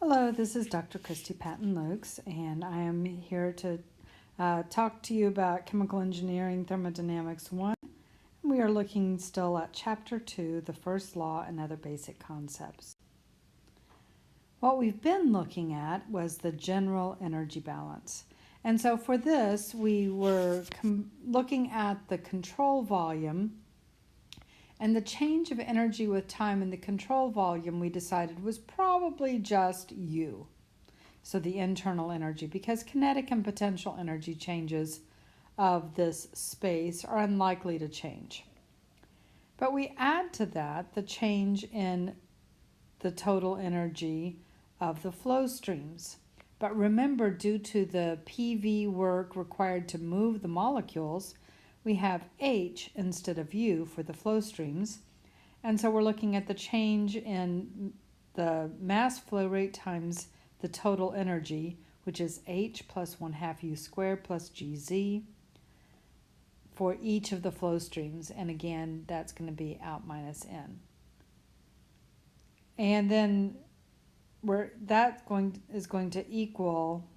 Hello, this is Dr. Christy Patton-Lukes, and I am here to talk to you about Chemical Engineering Thermodynamics 1. We are looking still at Chapter 2, the first law and other basic concepts. What we've been looking at was the general energy balance. And so for this, we were looking at the control volume, and the change of energy with time in the control volume we decided was probably just U. So the internal energy, because kinetic and potential energy changes of this space are unlikely to change. But we add to that the change in the total energy of the flow streams. But remember, due to the PV work required to move the molecules, we have H instead of U for the flow streams. And so we're looking at the change in the mass flow rate times the total energy, which is H plus 1/2 U squared plus GZ for each of the flow streams. And again, that's going to be out minus N. And then is going to equal,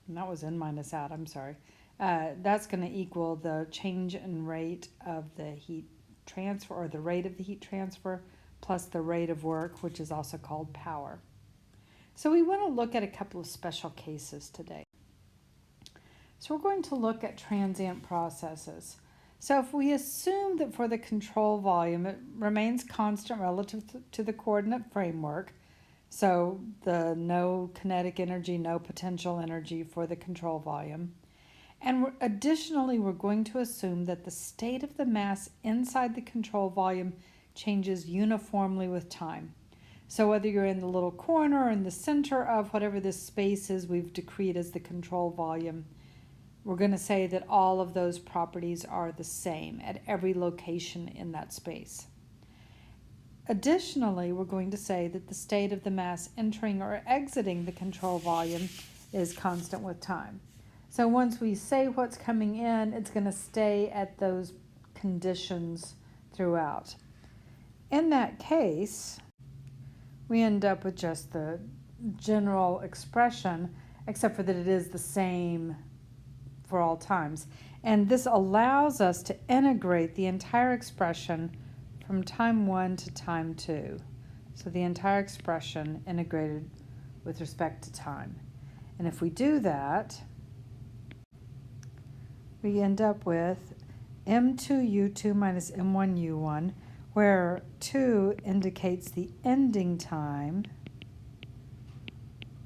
and that was N minus out, I'm sorry. That's going to equal the change in rate of the heat transfer, or the rate of the heat transfer, plus the rate of work, which is also called power. So we want to look at a couple of special cases today. So we're going to look at transient processes. So if we assume that for the control volume, it remains constant relative to the coordinate framework, so the no kinetic energy, no potential energy for the control volume. And additionally, we're going to assume that the state of the mass inside the control volume changes uniformly with time. So whether you're in the little corner or in the center of whatever this space is we've decreed as the control volume, we're going to say that all of those properties are the same at every location in that space. Additionally, we're going to say that the state of the mass entering or exiting the control volume is constant with time. So once we say what's coming in, it's going to stay at those conditions throughout. In that case, we end up with just the general expression, except for that it is the same for all times. And this allows us to integrate the entire expression from time 1 to time 2. So the entire expression integrated with respect to time. And if we do that, we end up with M2U2 minus M1U1, where 2 indicates the ending time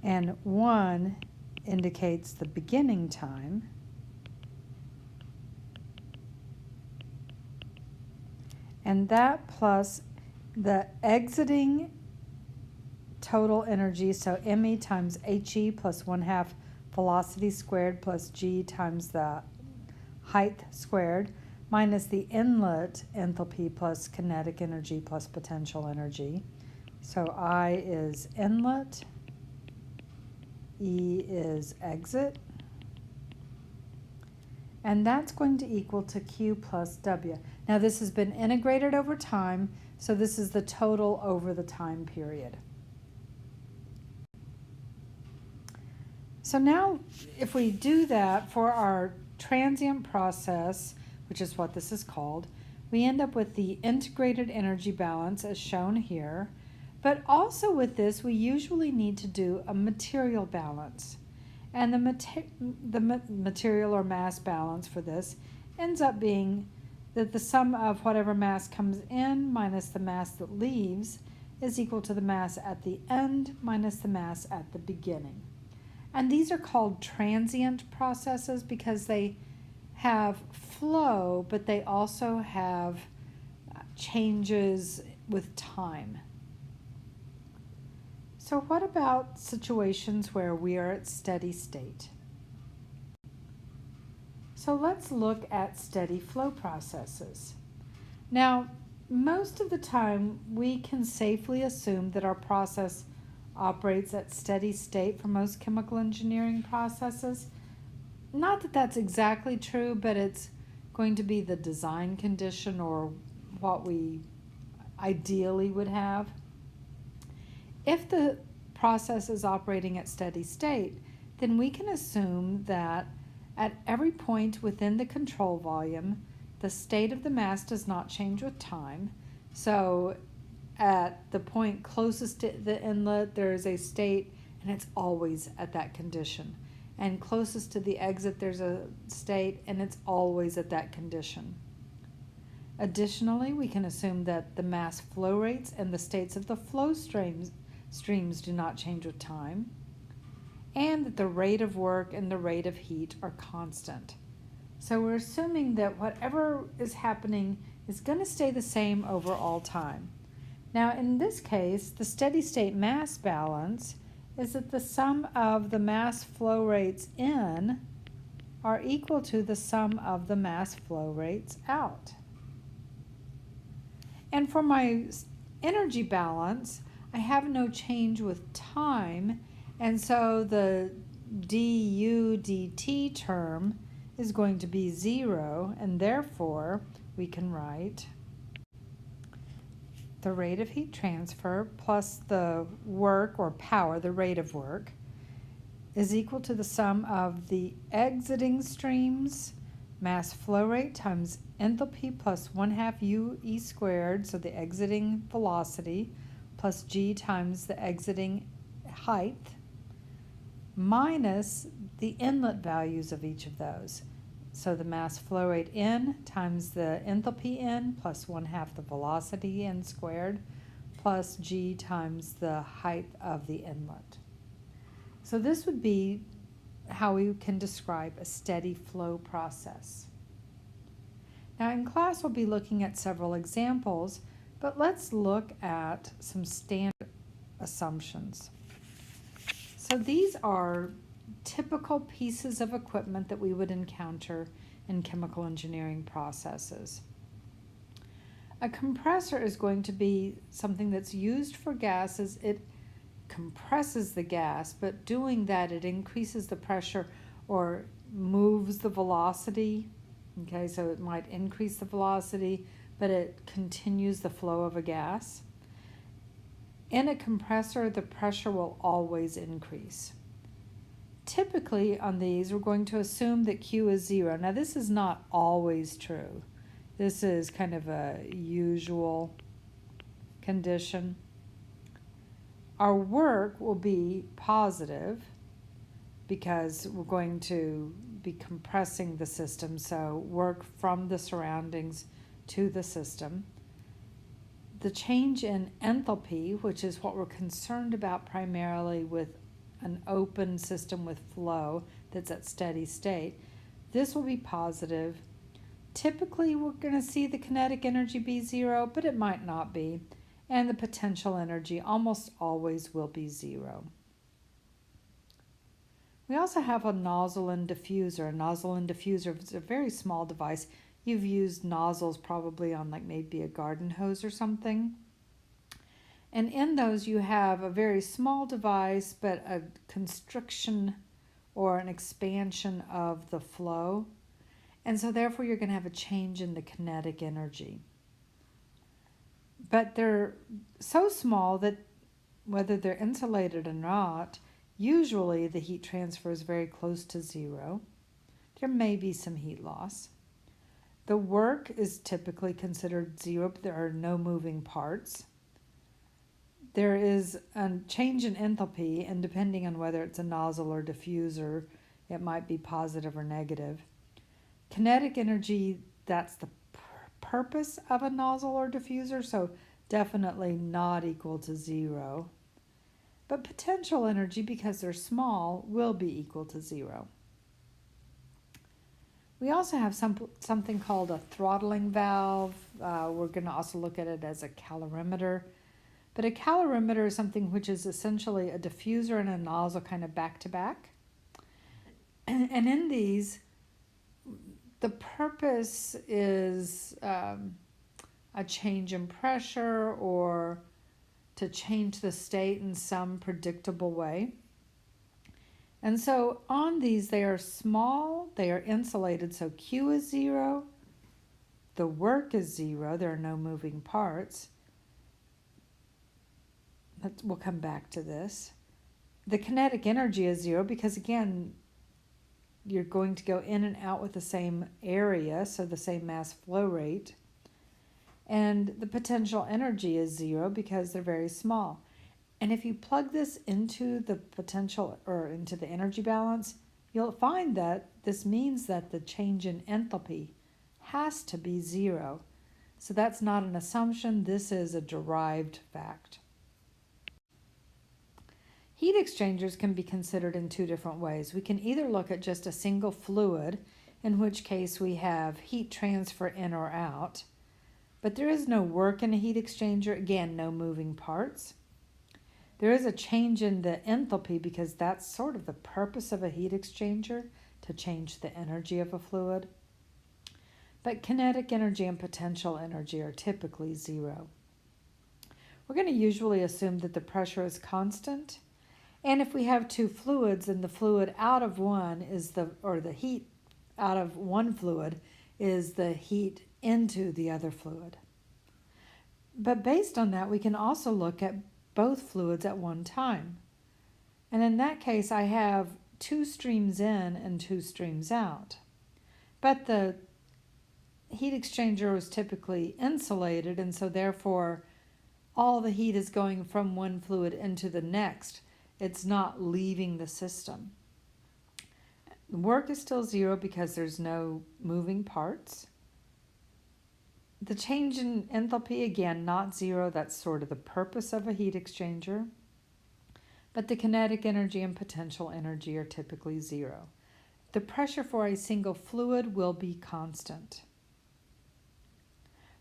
and 1 indicates the beginning time. And that plus the exiting total energy, so ME times HE plus 1/2 velocity squared plus G times the height squared, minus the inlet enthalpy plus kinetic energy plus potential energy. So I is inlet, E is exit, and that's going to equal to Q plus W. Now this has been integrated over time, so this is the total over the time period. So now if we do that for our transient process, which is what this is called, we end up with the integrated energy balance as shown here. But also with this, we usually need to do a material balance. And the material or mass balance for this ends up being that the sum of whatever mass comes in minus the mass that leaves is equal to the mass at the end minus the mass at the beginning. And these are called transient processes because they have flow, but they also have changes with time. So what about situations where we are at steady state? So let's look at steady flow processes. Now, most of the time we can safely assume that our process operates at steady state for most chemical engineering processes. Not that that's exactly true, but it's going to be the design condition or what we ideally would have. If the process is operating at steady state, then we can assume that at every point within the control volume, the state of the mass does not change with time. So at the point closest to the inlet, there is a state, and it's always at that condition. And closest to the exit, there's a state, and it's always at that condition. Additionally, we can assume that the mass flow rates and the states of the flow streams do not change with time, and that the rate of work and the rate of heat are constant. So we're assuming that whatever is happening is going to stay the same over all time. Now, in this case, the steady state mass balance is that the sum of the mass flow rates in are equal to the sum of the mass flow rates out. And for my energy balance, I have no change with time, and so the du dt term is going to be 0, and therefore we can write the rate of heat transfer plus the work or power, the rate of work, is equal to the sum of the exiting streams mass flow rate times enthalpy plus 1/2 UE squared, so the exiting velocity, plus G times the exiting height, minus the inlet values of each of those. So the mass flow rate in times the enthalpy in plus 1/2 the velocity in squared, plus G times the height of the inlet. So this would be how we can describe a steady flow process. Now in class we'll be looking at several examples, but let's look at some standard assumptions. So these are typical pieces of equipment that we would encounter in chemical engineering processes. A compressor is going to be something that's used for gases. It compresses the gas, but doing that it increases the pressure or moves the velocity. Okay, so it might increase the velocity, but it continues the flow of a gas. In a compressor, the pressure will always increase. Typically on these, we're going to assume that Q is 0. Now this is not always true. This is kind of a usual condition. Our work will be positive because we're going to be compressing the system, so work from the surroundings to the system. The change in enthalpy, which is what we're concerned about primarily with an open system with flow that's at steady state, this will be positive. Typically we're going to see the kinetic energy be 0, but it might not be. And the potential energy almost always will be 0. We also have a nozzle and diffuser. A nozzle and diffuser is a very small device. You've used nozzles probably on like maybe a garden hose or something. And in those you have a very small device, but a constriction or an expansion of the flow. And so therefore you're going to have a change in the kinetic energy. But they're so small that whether they're insulated or not, usually the heat transfer is very close to 0. There may be some heat loss. The work is typically considered 0, but there are no moving parts. There is a change in enthalpy, and depending on whether it's a nozzle or diffuser, it might be positive or negative. Kinetic energy, that's the purpose of a nozzle or diffuser, so definitely not equal to 0. But potential energy, because they're small, will be equal to 0. We also have something called a throttling valve. We're going to also look at it as a calorimeter. But a calorimeter is something which is essentially a diffuser and a nozzle kind of back to back. And in these, the purpose is a change in pressure or to change the state in some predictable way. And so on these, they are small, they are insulated, so Q is 0, the work is 0, there are no moving parts. We'll come back to this. The kinetic energy is zero because, again, you're going to go in and out with the same area, so the same mass flow rate. And the potential energy is zero because they're very small. And if you plug this into the potential or into the energy balance, you'll find that this means that the change in enthalpy has to be zero. So that's not an assumption, this is a derived fact. Heat exchangers can be considered in two different ways. We can either look at just a single fluid, in which case we have heat transfer in or out, but there is no work in a heat exchanger, again, no moving parts. There is a change in the enthalpy because that's sort of the purpose of a heat exchanger, to change the energy of a fluid. But kinetic energy and potential energy are typically zero. We're going to usually assume that the pressure is constant. And if we have two fluids and the fluid out of one is the heat out of one fluid is the heat into the other fluid. But based on that, we can also look at both fluids at one time. And in that case, I have two streams in and two streams out. But the heat exchanger is typically insulated, and so therefore all the heat is going from one fluid into the next. It's not leaving the system. The work is still zero because there's no moving parts. The change in enthalpy, again, not zero. That's sort of the purpose of a heat exchanger. But the kinetic energy and potential energy are typically zero. The pressure for a single fluid will be constant.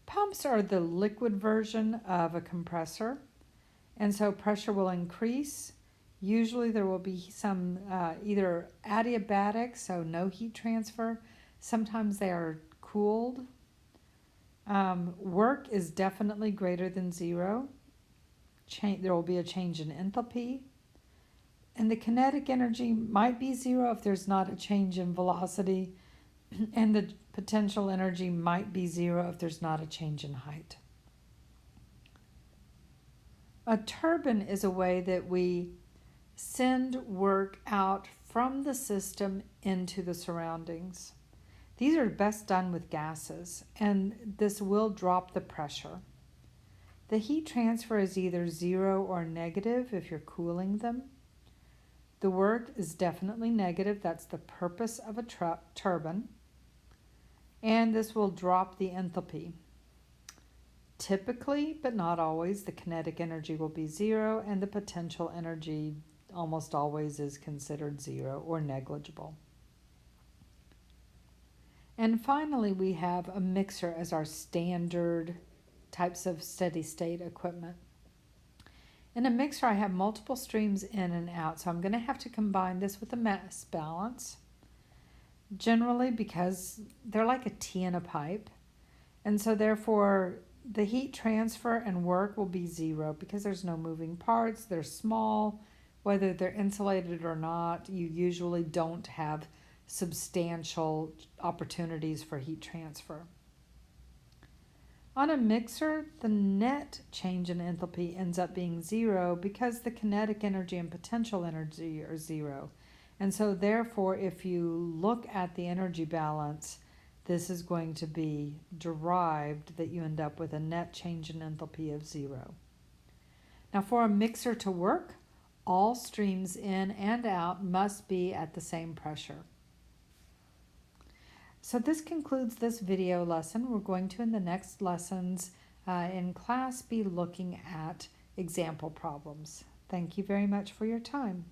Pumps are the liquid version of a compressor, and so pressure will increase. Usually there will be some either adiabatic, so no heat transfer. Sometimes they are cooled. Work is definitely greater than zero. There will be a change in enthalpy. And the kinetic energy might be zero if there's not a change in velocity. And the potential energy might be zero if there's not a change in height. A turbine is a way that we send work out from the system into the surroundings. These are best done with gases, and this will drop the pressure. The heat transfer is either zero or negative if you're cooling them. The work is definitely negative. That's the purpose of a turbine. And this will drop the enthalpy. Typically, but not always, the kinetic energy will be zero, and the potential energy almost always is considered zero or negligible. And finally, we have a mixer as our standard types of steady state equipment. In a mixer, I have multiple streams in and out, so I'm going to have to combine this with a mass balance. Generally, because they're like a tea in a pipe, and so therefore the heat transfer and work will be zero because there's no moving parts, they're small. Whether they're insulated or not, you usually don't have substantial opportunities for heat transfer. On a mixer, the net change in enthalpy ends up being zero because the kinetic energy and potential energy are zero. And so therefore, if you look at the energy balance, this is going to be derived that you end up with a net change in enthalpy of zero. Now for a mixer to work, all streams in and out must be at the same pressure. So this concludes this video lesson. We're going to, in the next lessons in class, be looking at example problems. Thank you very much for your time.